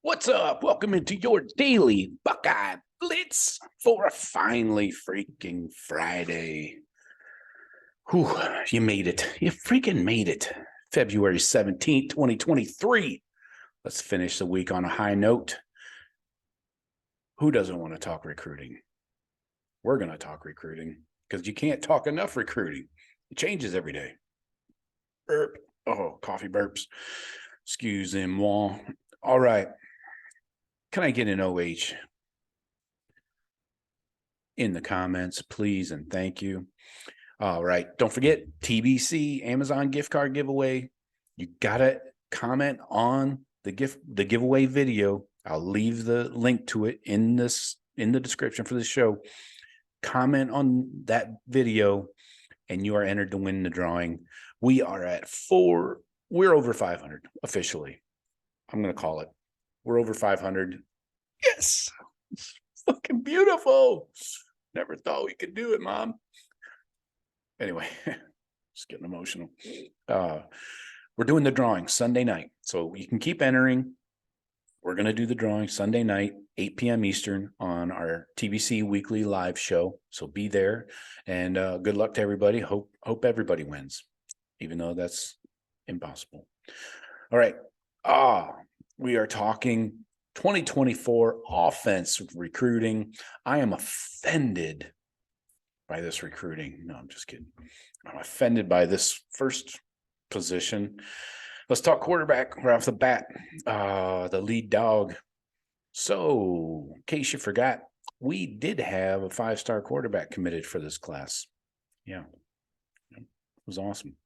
What's up? Welcome into your daily Buckeye Blitz for a finally freaking Friday. Whew, you made it. You freaking made it. February 17th, 2023. Let's finish the week on a high note. Who doesn't want to talk recruiting? We're going to talk recruiting because you can't talk enough recruiting. It changes every day. Burp. Oh, coffee burps. Excuse moi. All right. Can I get an OH in the comments, please? And thank you. All right. Don't forget TBC Amazon gift card giveaway. You got to comment on the giveaway video. I'll leave the link to it in the description for the show. Comment on that video and you are entered to win the drawing. We are at we're over 500 officially. I'm going to call it. We're over 500. Yes. It's fucking beautiful. Never thought we could do it, Mom. Anyway, just getting emotional. We're doing the drawing Sunday night. So you can keep entering. We're going to do the drawing Sunday night, 8 p.m. Eastern on our TBC weekly live show. So be there. And good luck to everybody. Hope everybody wins, even though that's impossible. All right. We are talking 2024 offense recruiting. I am offended by this recruiting. No, I'm just kidding. I'm offended by this first position. Let's talk quarterback right off the bat. The lead dog. So, in case you forgot, we did have a 5-star quarterback committed for this class. Yeah, it was awesome.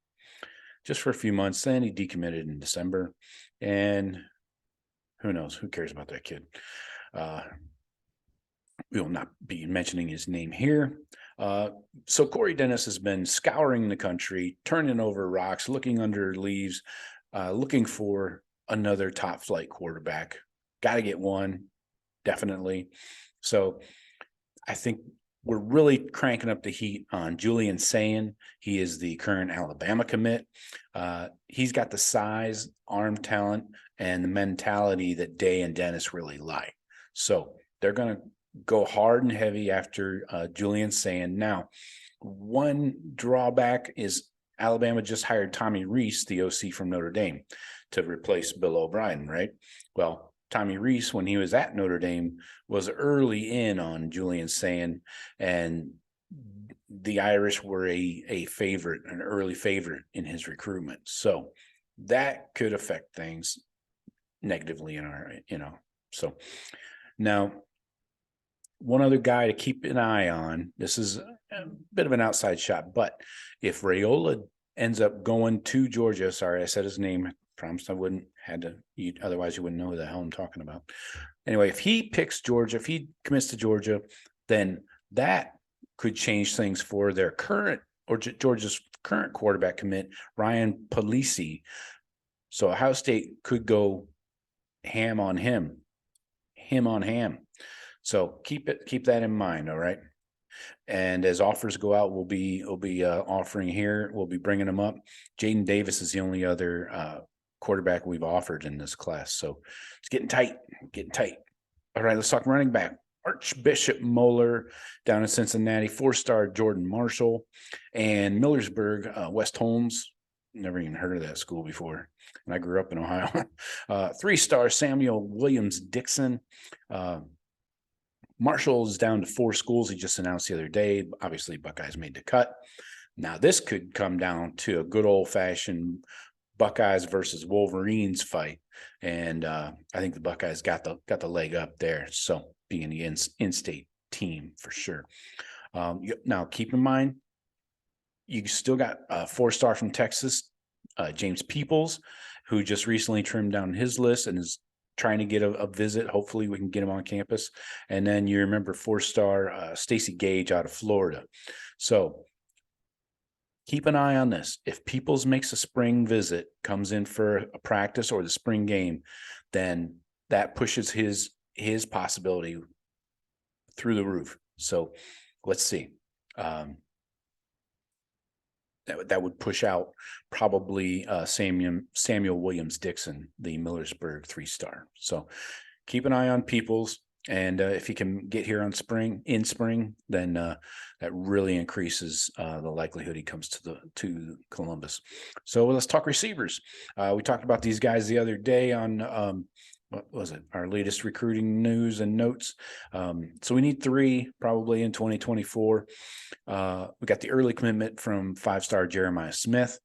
Just for a few months. Then he decommitted in December. And who knows? Who cares about that kid? We will not be mentioning his name here. So Corey Dennis has been scouring the country, turning over rocks, looking under leaves, looking for another top flight quarterback. Got to get one, definitely. So I think we're really cranking up the heat on Julian Sayin. He is the current Alabama commit. He's got the size, arm talent, and the mentality that Day and Dennis really like. So they're going to go hard and heavy after Julian Sayin. Now, one drawback is Alabama just hired Tommy Rees, the OC from Notre Dame, to replace Bill O'Brien, right? Well, Tommy Rees, when he was at Notre Dame, was early in on Julian Sayin, and the Irish were a favorite, an early favorite in his recruitment. So that could affect things negatively in our, So now, one other guy to keep an eye on, this is a bit of an outside shot, but if Raiola ends up going to Georgia, sorry, I said his name, I promised I wouldn't, otherwise you wouldn't know who the hell I'm talking about. Anyway, if he picks Georgia, if he commits to Georgia, then that could change things for their current, or Georgia's current quarterback commit, Ryan Palisi. So Ohio State could go ham on him. So keep that in mind, all right? And as offers go out, we'll be offering here. We'll be bringing them up. Jaden Davis is the only other quarterback we've offered in this class. So it's getting tight. All right, let's talk running back. Archbishop Moeller down in Cincinnati, 4-star Jordan Marshall, and Millersburg, West Holmes. Never even heard of that school before. And I grew up in Ohio. 3-star Samuel Williams Dixon. Marshall is down to 4 schools. He just announced the other day. Obviously, Buckeyes made the cut. Now, this could come down to a good old-fashioned Buckeyes versus Wolverines fight. And I think the Buckeyes got the leg up there. So being the in-state team for sure. Now, keep in mind, you still got a 4-star from Texas, James Peoples, who just recently trimmed down his list and is trying to get a visit. Hopefully we can get him on campus. And then you remember 4-star Stacy Gage out of Florida. So keep an eye on this. If Peoples makes a spring visit, comes in for a practice or the spring game, then that pushes his possibility through the roof. So let's see. that would push out probably Samuel Williams-Dixon, the Millersburg 3-star. So keep an eye on Peoples. And if he can get here in spring, then that really increases the likelihood he comes to Columbus. So let's talk receivers. We talked about these guys the other day on what was it? Our latest recruiting news and notes. So we need 3 probably in 2024. We got the early commitment from 5-star Jeremiah Smith.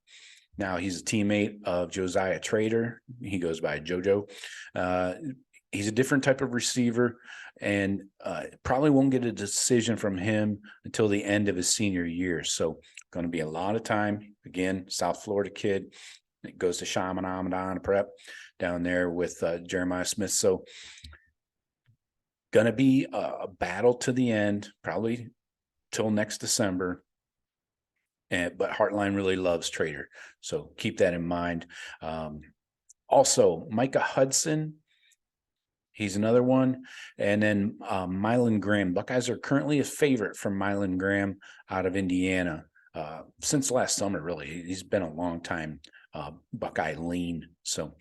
Now he's a teammate of Josiah Trader. He goes by JoJo. He's a different type of receiver, and probably won't get a decision from him until the end of his senior year. So going to be a lot of time. Again, South Florida kid. It goes to Chaminade Prep down there with Jeremiah Smith. So going to be a battle to the end, probably till next December. But Heartline really loves Trader. So keep that in mind. Also, Micah Hudson. He's another one. And then Milan Graham. Buckeyes are currently a favorite from Milan Graham out of Indiana. Since last summer, really. He's been a long time Buckeye lean. So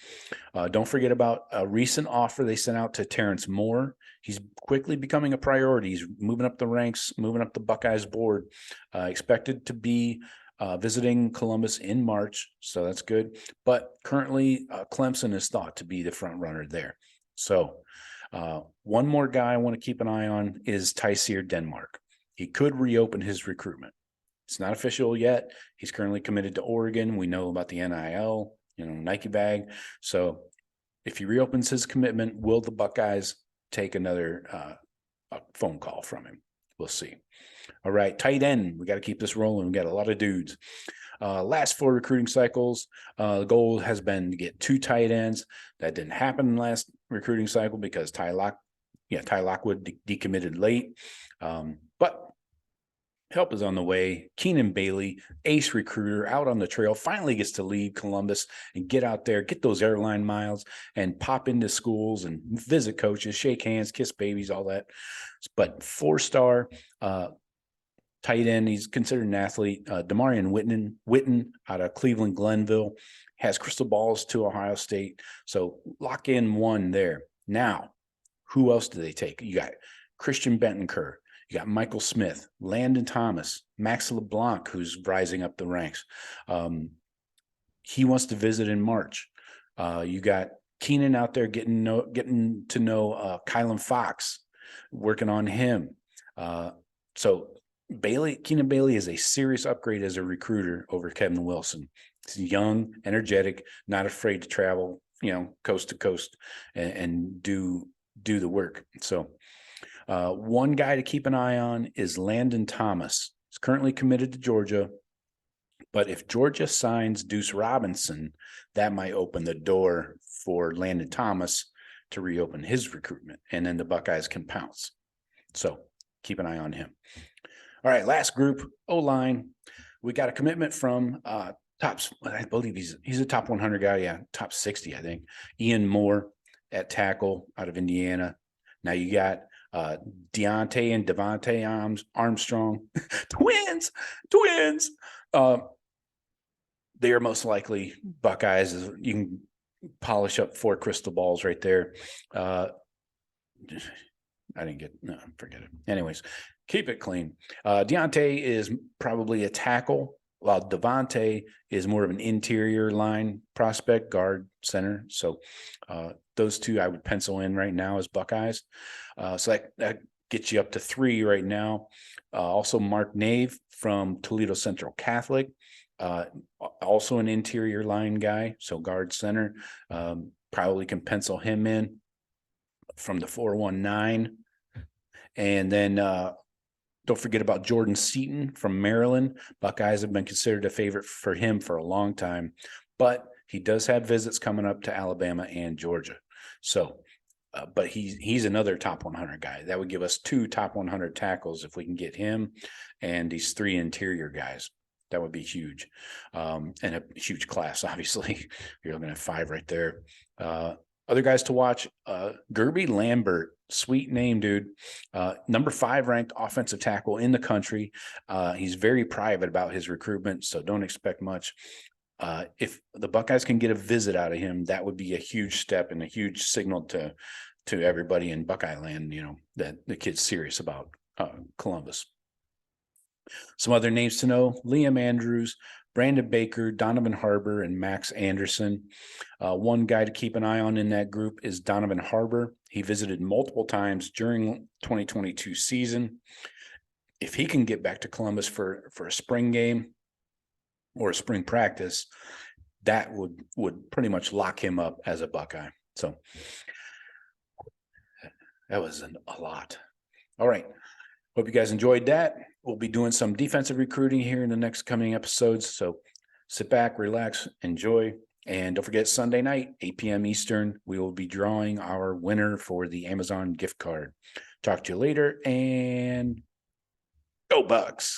don't forget about a recent offer they sent out to Terrence Moore. He's quickly becoming a priority. He's moving up the ranks, moving up the Buckeyes board. Expected to be visiting Columbus in March, so that's good. But currently, Clemson is thought to be the front runner there. So one more guy I want to keep an eye on is Tyseer Denmark. He could reopen his recruitment. It's not official yet. He's currently committed to Oregon. We know about the NIL, Nike bag. So if he reopens his commitment, will the Buckeyes take another phone call from him? We'll see. All right, tight end. We got to keep this rolling. We got a lot of dudes. Last 4 recruiting cycles, the goal has been to get 2 tight ends. That didn't happen last recruiting cycle because Ty Lockwood decommitted late. But help is on the way. Keenan Bailey, ace recruiter, out on the trail, finally gets to leave Columbus and get out there, get those airline miles, and pop into schools and visit coaches, shake hands, kiss babies, all that. But 4-star tight end, he's considered an athlete. Demarion Witten out of Cleveland Glenville has crystal balls to Ohio State. So lock in 1 there. Now, who else do they take? You got Christian Bentoncourt. You got Michael Smith, Landon Thomas, Max LeBlanc, who's rising up the ranks. He wants to visit in March. You got Keenan out there getting to know Kylan Fox, working on him. So Keenan Bailey is a serious upgrade as a recruiter over Kevin Wilson. He's young, energetic, not afraid to travel, coast to coast and do the work. So one guy to keep an eye on is Landon Thomas. He's currently committed to Georgia, but if Georgia signs Deuce Robinson, that might open the door for Landon Thomas to reopen his recruitment, and then the Buckeyes can pounce. So keep an eye on him. All right, last group, O-line. We got a commitment from tops. I believe he's a top 100 guy. Yeah, top 60, I think. Ian Moore at tackle out of Indiana. Now you got Deontay and Devontae Armstrong, twins. They are most likely Buckeyes. You can polish up 4 crystal balls right there. Forget it. Anyways, keep it clean. Deontay is probably a tackle, while Devontae is more of an interior line prospect, guard, center. So those 2 I would pencil in right now as Buckeyes. So that gets you up to 3 right now. Also Mark Nave from Toledo Central Catholic, also an interior line guy, so guard, center. Probably can pencil him in from the 419. And then don't forget about Jordan Seaton from Maryland. Buckeyes have been considered a favorite for him for a long time, but he does have visits coming up to Alabama and Georgia. So, but he's another top 100 guy. That would give us 2 top 100 tackles if we can get him and these 3 interior guys. That would be huge, and a huge class, obviously. You're looking at 5 right there. Other guys to watch, Gerby Lambert, sweet name, dude. Number 5 ranked offensive tackle in the country. He's very private about his recruitment, so don't expect much. If the Buckeyes can get a visit out of him, that would be a huge step and a huge signal to everybody in Buckeye land, that the kid's serious about Columbus. Some other names to know: Liam Andrews, Brandon Baker, Donovan Harbor, and Max Anderson. One guy to keep an eye on in that group is Donovan Harbor. He visited multiple times during 2022 season. If he can get back to Columbus for a spring game or a spring practice, that would pretty much lock him up as a Buckeye. So that was a lot. All right. Hope you guys enjoyed that. We'll be doing some defensive recruiting here in the next coming episodes. So sit back, relax, enjoy. And don't forget, Sunday night, 8 p.m. Eastern, we will be drawing our winner for the Amazon gift card. Talk to you later, and go Bucks.